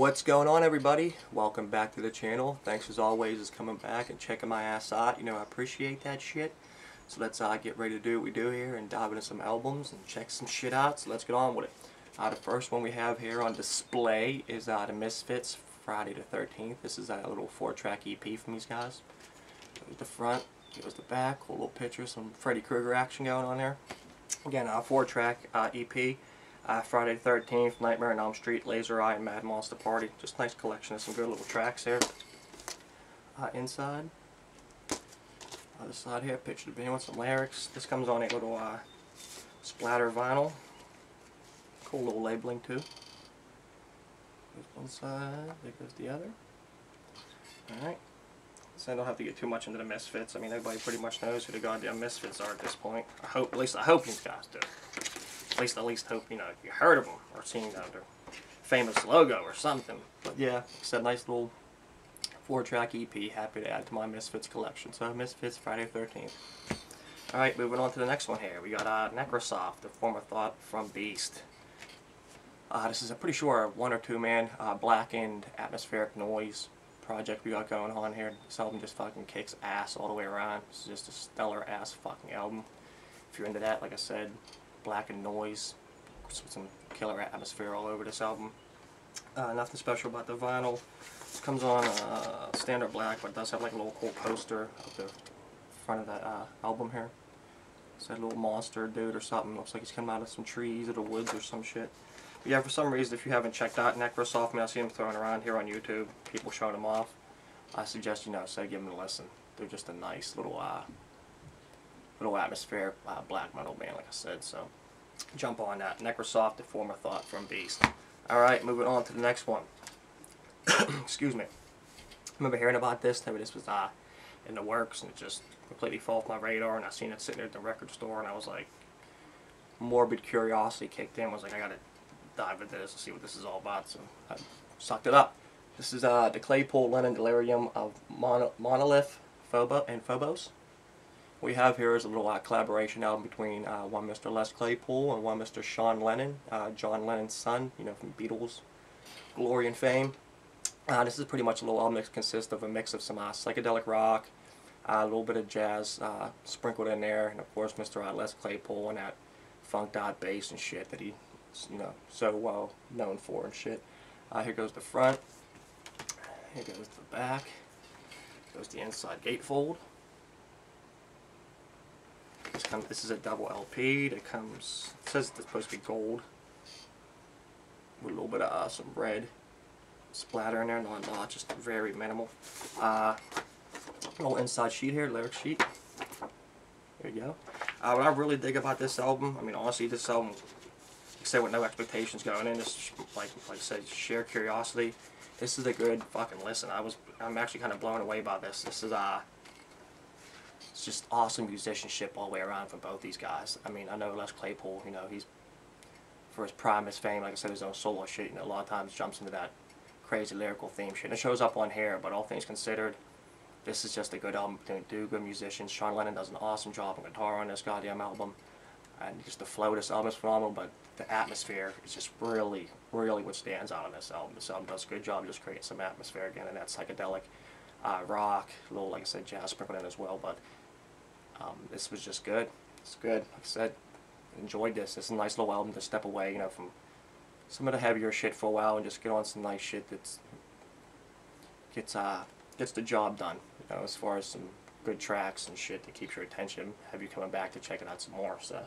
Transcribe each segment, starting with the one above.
What's going on, everybody? Welcome back to the channel. Thanks as always for coming back and checking my ass out. You know, I appreciate that shit. So let's get ready to do what we do here and dive into some albums and check some shit out. So let's get on with it. The first one we have here on display is the Misfits Friday the 13th. This is a little 4-track EP from these guys. Here's the front, here's the back, cool little picture, some Freddy Krueger action going on there. Again, a 4-track EP. Friday the 13th, Nightmare on Elm Street, Laser Eye, and Mad Monster Party. Just a nice collection of some good little tracks there. Inside, other side here, picture the band with some lyrics. This comes on a little splatter vinyl. Cool little labeling too. There's one side, there goes the other. Alright. So I don't have to get too much into the Misfits. I mean, everybody pretty much knows who the goddamn Misfits are at this point. At least I hope you guys do. At least hope, you know, you heard of them or seen their famous logo or something. But yeah, it's a nice little 4-track EP. Happy to add to my Misfits collection. So Misfits Friday the 13th. Alright, moving on to the next one here. We got Necrosoft, the former thought from Beast. This is a pretty sure a 1 or 2 man blackened atmospheric noise project we got going on here. This album just fucking kicks ass all the way around. It's just a stellar ass fucking album. If you're into that, like I said, blackened noise, with some killer atmosphere all over this album. Nothing special about the vinyl. This comes on standard black, but it does have like a little cool poster at the front of that album here. It's that little monster dude or something. Looks like he's coming out of some trees or the woods or some shit. But yeah, for some reason, if you haven't checked out Necrosoft, I mean, I see them throwing around here on YouTube, people showing them off. I suggest, you know, say give them a listen. They're just a nice little atmospheric black metal band, like I said. So jump on that. Necrosoft, the former thought from Beast. Alright, moving on to the next one. Excuse me. I remember hearing about this. Maybe this was in the works, and it just completely fell off my radar, and I seen it sitting there at the record store, and I was like, morbid curiosity kicked in. I was like, I gotta dive into this and see what this is all about. So I sucked it up. This is the Claypool Lennon Delirium of Monolith and Phobos. What we have here is a little collaboration album between one Mr. Les Claypool and one Mr. Sean Lennon, John Lennon's son, you know, from Beatles glory and fame. This is pretty much a little album that consists of a mix of some psychedelic rock, a little bit of jazz sprinkled in there, and of course Mr. Les Claypool and that funk dot bass and shit that he's, you know, so well known for and shit. Here goes the front. Here goes the back. Here goes the inside gatefold. This is a double LP that comes, it says it's supposed to be gold, with a little bit of some red splatter in there, not a lot, just very minimal. Little inside sheet here, lyric sheet. There you go. What I really dig about this album, I mean, honestly, this album, like I said, with no expectations going in, this, like I said, sheer curiosity. This is a good fucking listen. I'm actually kind of blown away by this. This is it's just awesome musicianship all the way around from both these guys. I mean, I know Les Claypool, you know, he's, for his prime, his fame, like I said, his own solo shit, you know, a lot of times jumps into that crazy lyrical theme shit. And it shows up on here, but all things considered, this is just a good album between two good musicians. Sean Lennon does an awesome job on guitar on this goddamn album. And just the flow of this album is phenomenal, but the atmosphere is just really, really what stands out on this album. This album does a good job just creating some atmosphere again, and that psychedelic rock, a little, like I said, jazz sprinkled in as well, but this was just good. It's good. Like I said, enjoyed this. It's a nice little album to step away, you know, from some of the heavier shit for a while and just get on some nice shit that's gets the job done. You know, as far as some good tracks and shit that keeps your attention, have you coming back to check it out some more. So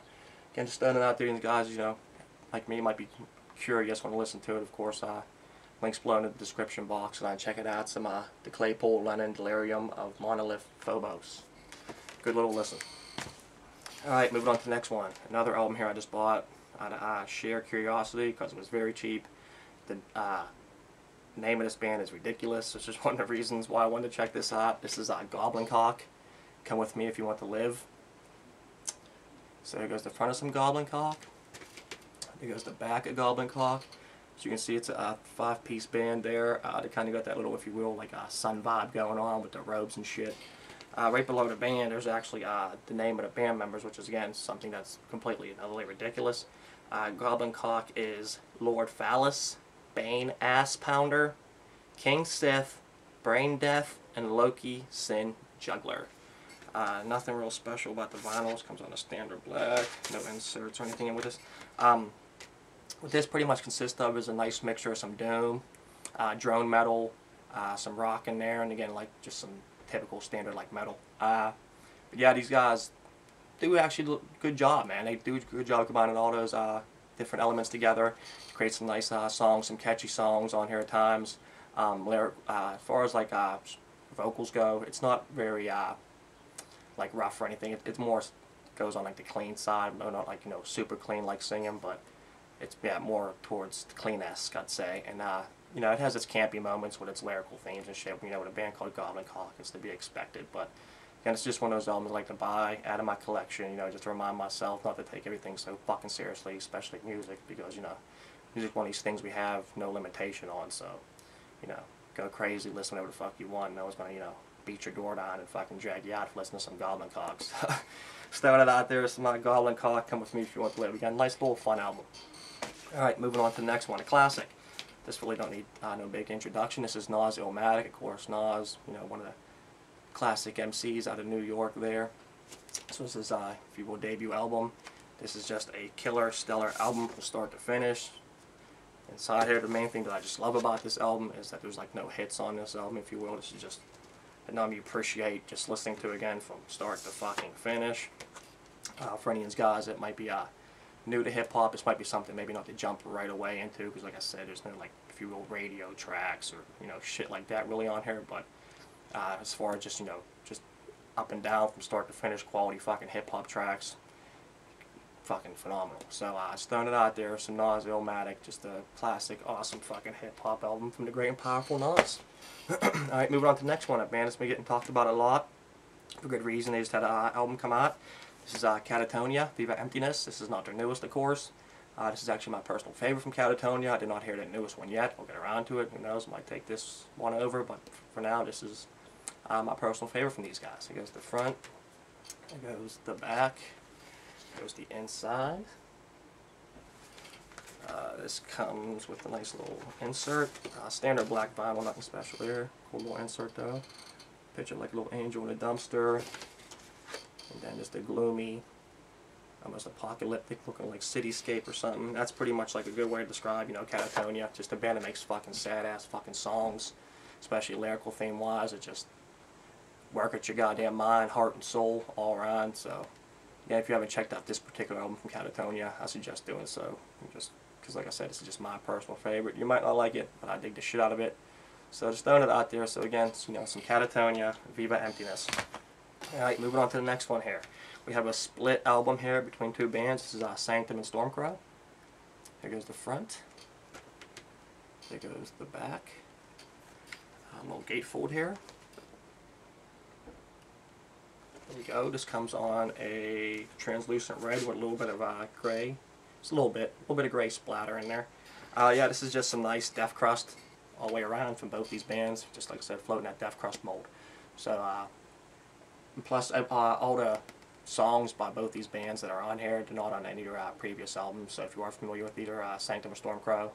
again, just throwing it out there, and guys, you know, like me, might be curious, want to listen to it. Of course, links below in the description box, and check it out. Some the Claypool Lennon Delirium of Monolith Phobos. Good little listen. Alright, moving on to the next one. Another album here I just bought out of sheer curiosity because it was very cheap. The name of this band is ridiculous. It's just one of the reasons why I wanted to check this out. This is Goblin Cock. Come with me if you want to live. So here goes the front of some Goblin Cock. Here goes the back of Goblin Cock. As you can see, it's a 5-piece band there. They kind of got that little, if you will, like a sun vibe going on with the robes and shit. Right below the band, there's actually the name of the band members, which is, again, something that's completely and utterly ridiculous. Goblin Cock is Lord Phallus, Bane Ass Pounder, King Sith, Brain Death, and Loki Sin Juggler. Nothing real special about the vinyls. Comes on a standard black. No inserts or anything in with this. What this pretty much consists of is a nice mixture of some doom, drone metal, some rock in there, and again, like just some typical standard like metal. But yeah, these guys do actually do a good job, man. They do a good job combining all those different elements together to create some nice songs, some catchy songs on here at times. As far as like vocals go, it's not very like rough or anything. It's more goes on like the clean side, not like super clean like singing, but it's more towards the clean-esque, I'd say. And it has its campy moments with its lyrical themes and shit. With a band called Goblin Cock, it's to be expected. But again, it's just one of those albums I like to buy, add to my collection. Just to remind myself not to take everything so fucking seriously, especially music, because music's one of these things we have no limitation on. So go crazy, listen whatever the fuck you want. No one's gonna beat your door down and fucking drag you out for listening to some Goblin Cocks. Started out there, some Goblin Cock. Come with me if you want to live. We got a nice little fun album. Alright, moving on to the next one, a classic. This really don't need no big introduction. This is Nas-Illmatic. Of course, Nas, one of the classic MCs out of New York there. So this is, if you will, debut album. This is just a killer, stellar album from start to finish. Inside here, the main thing that I just love about this album is that there's like no hits on this album, if you will. This is just an album you appreciate just listening to again from start to fucking finish. For any of these guys that might be new to hip-hop, this might be something maybe not to jump right away into, because like I said, there's no like, if you will, radio tracks or shit like that really on here. But as far as just just up and down from start to finish, quality fucking hip-hop tracks, fucking phenomenal. So just throwing it out there, some Nas-Illmatic, just a classic, awesome fucking hip-hop album from the great and powerful Nas. Alright, moving on to the next one. A band that's been getting talked about a lot for good reason. They just had an album come out. This is Katatonia, Viva Emptiness. This is not their newest, of course. This is actually my personal favorite from Katatonia. I did not hear the newest one yet. I'll get around to it. Who knows, I might take this one over, but for now, this is my personal favorite from these guys. It goes the front, it goes the back, it goes the inside. This comes with a nice little insert. Standard black vinyl, nothing special here. Cool little insert though. Picture like a little angel in a dumpster. And then just a gloomy, almost apocalyptic looking like cityscape or something. That's pretty much like a good way to describe, Katatonia. Just a band that makes fucking sad ass fucking songs, especially lyrical theme wise. It just work at your goddamn mind, heart and soul all around. So yeah, if you haven't checked out this particular album from Katatonia, I suggest doing so. Just because like I said, this is just my personal favorite. You might not like it, but I dig the shit out of it. So just throwing it out there. So again, some Katatonia, Viva Emptiness. Alright, moving on to the next one here. We have a split album here between two bands. This is Sanctum and Stormcrow. Here goes the front. There goes the back. A little gatefold here. There we go. This comes on a translucent red with a little bit of gray. Just a little bit of gray splatter in there. Yeah, this is just some nice Death Crust all the way around from both these bands. Just like I said, floating that Death Crust mold. So, plus all the songs by both these bands that are on here, they're not on any of their previous albums. So if you are familiar with either Sanctum or Stormcrow,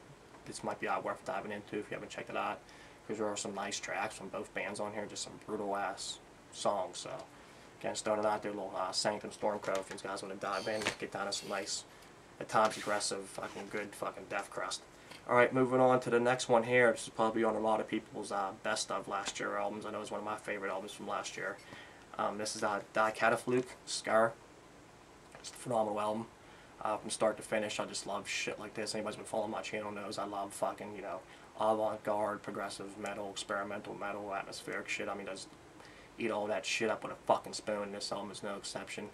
this might be worth diving into if you haven't checked it out. Because there are some nice tracks from both bands on here, just some brutal ass songs. So again, throwing it out there, a little Sanctum Stormcrow if you guys want to dive in, get down to some nice, at times aggressive, fucking good fucking Death Crust. Alright, moving on to the next one here. This is probably on a lot of people's best of last year albums. I know it's one of my favorite albums from last year. This is Die Catafluke, Scar. It's a phenomenal album. From start to finish, I just love shit like this. Anybody's been following my channel knows I love fucking, avant-garde, progressive metal, experimental metal, atmospheric shit. I mean, I just eat all that shit up with a fucking spoon. This album is no exception.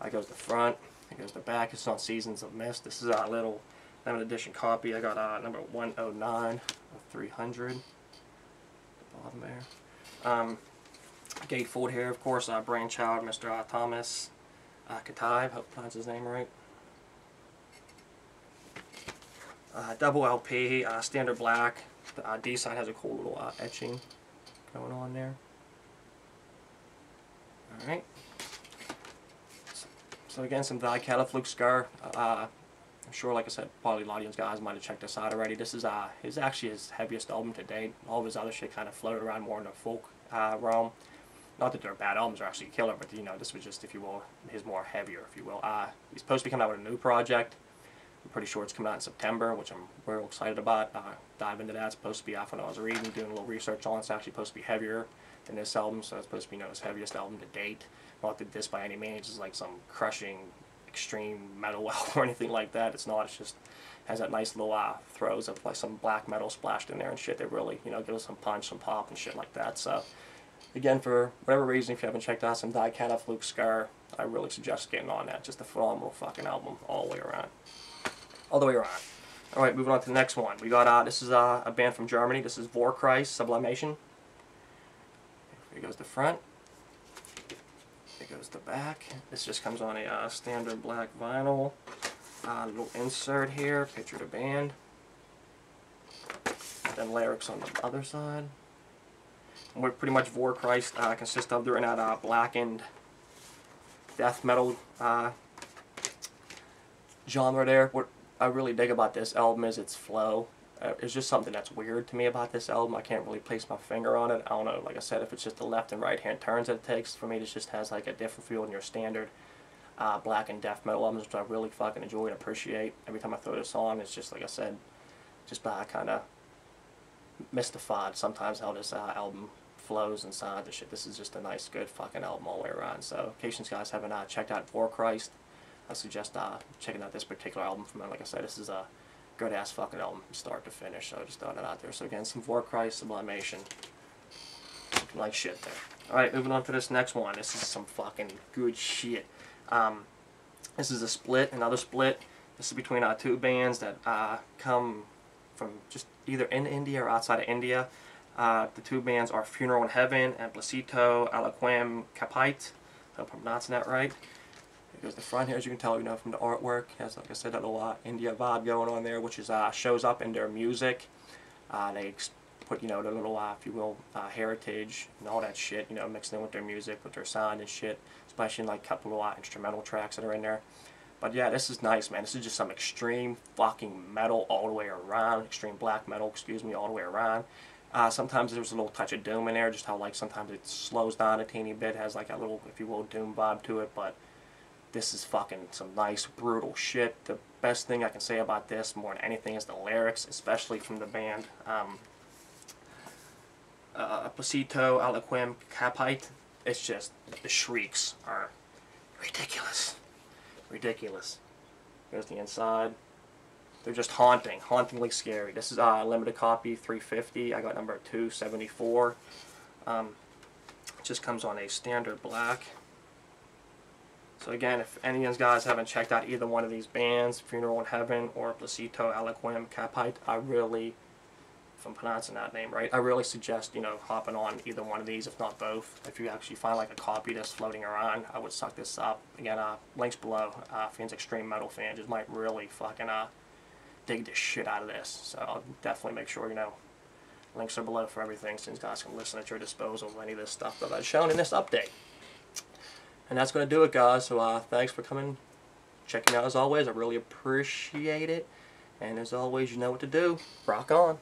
That goes the front, it goes the back. It's on Seasons of Mist. This is a little limited edition copy. I got number 109 of 300. Bottom there. Gatefold here, of course, brainchild, Mr. Thomas Kataib, hope I pronounced his name right. Double LP, standard black. The D side has a cool little etching going on there. Alright. So again, some Die Catafluke Scar. I'm sure, like I said, probably a lot of you guys might have checked this out already. This is actually his heaviest album to date. All of his other shit kind of floated around more in the folk realm. Not that they're bad albums, they're actually killer, but you know, this was just, if you will, his more heavier, if you will. He's supposed to be coming out with a new project. I'm pretty sure it's coming out in September, which I'm real excited about. Dive into that. It's supposed to be off when I was reading, doing a little research on it. It's actually supposed to be heavier than this album, so it's supposed to be, you know, his heaviest album to date. Not that this by any means is like some crushing, extreme metal album or anything like that. It's not. It's just has that nice little throws of like some black metal splashed in there and shit that really, you know, give us some punch, some pop and shit like that. So again, for whatever reason, if you haven't checked out some Die Cat off Luke Scar, I really suggest getting on that. Just a phenomenal fucking album all the way around. All the way around. Alright, moving on to the next one. We got, this is a band from Germany. This is Vorkreis Sublimation. Here goes the front. Here goes the back. This just comes on a standard black vinyl. Little insert here, picture of the band. Then lyrics on the other side. And what pretty much Vorkreis consists of, they're in that blackened death metal genre there. What I really dig about this album is its flow. It's just something that's weird to me about this album. I can't really place my finger on it. I don't know, like I said, if it's just the left and right hand turns that it takes. For me, it just has like a different feel than your standard black and death metal albums, which I really fucking enjoy and appreciate. Every time I throw this on, it's just, like I said, just kind of mystified sometimes how this album flows inside the shit. This is just a nice, good fucking album all the way around. So, in case you guys haven't checked out Vorkreis, I suggest checking out this particular album from them. Like I said, this is a good ass fucking album, start to finish. So I just throw it out there. So again, some Vorkreis Sublimation. Like shit there. Alright, moving on to this next one. This is some fucking good shit. This is a split, another split. This is between two bands that come from just either in India or outside of India. The two bands are Funeral in Heaven and Placito Aliquem Capite. I hope I'm pronouncing that right. Here goes the front here, as you can tell, you know, from the artwork. It has, like I said, a little India vibe going on there, which is shows up in their music. They put, you know, the little, if you will, heritage and all that shit, you know, mixed in with their music, with their sound and shit, especially in like a couple of instrumental tracks that are in there. But yeah, this is nice, man. This is just some extreme fucking metal all the way around, extreme black metal, excuse me, all the way around. Sometimes there's a little touch of doom in there, just how like sometimes it slows down a teeny bit, has like a little, if you will, doom vibe to it, but this is fucking some nice, brutal shit. The best thing I can say about this, more than anything, is the lyrics, especially from the band Placito Aliquem Capite. It's just, the shrieks are ridiculous. Ridiculous. There's the inside. They're just haunting, hauntingly scary. This is a limited copy, 350. I got number 274. It just comes on a standard black. So again, if any of you guys haven't checked out either one of these bands, Funeral in Heaven or Placito Aliquem Capite, I really, if I'm pronouncing that name right, I really suggest, you know, hopping on either one of these, if not both. If you actually find like a copy that's floating around, I would suck this up. Again, links below. Fans, extreme metal fans, just might really fucking dig the shit out of this. So I'll definitely make sure, you know, links are below for everything, so you guys can listen at your disposal of any of this stuff that I've shown in this update. And that's going to do it, guys. So thanks for coming, checking out as always. I really appreciate it. And as always, you know what to do. Rock on.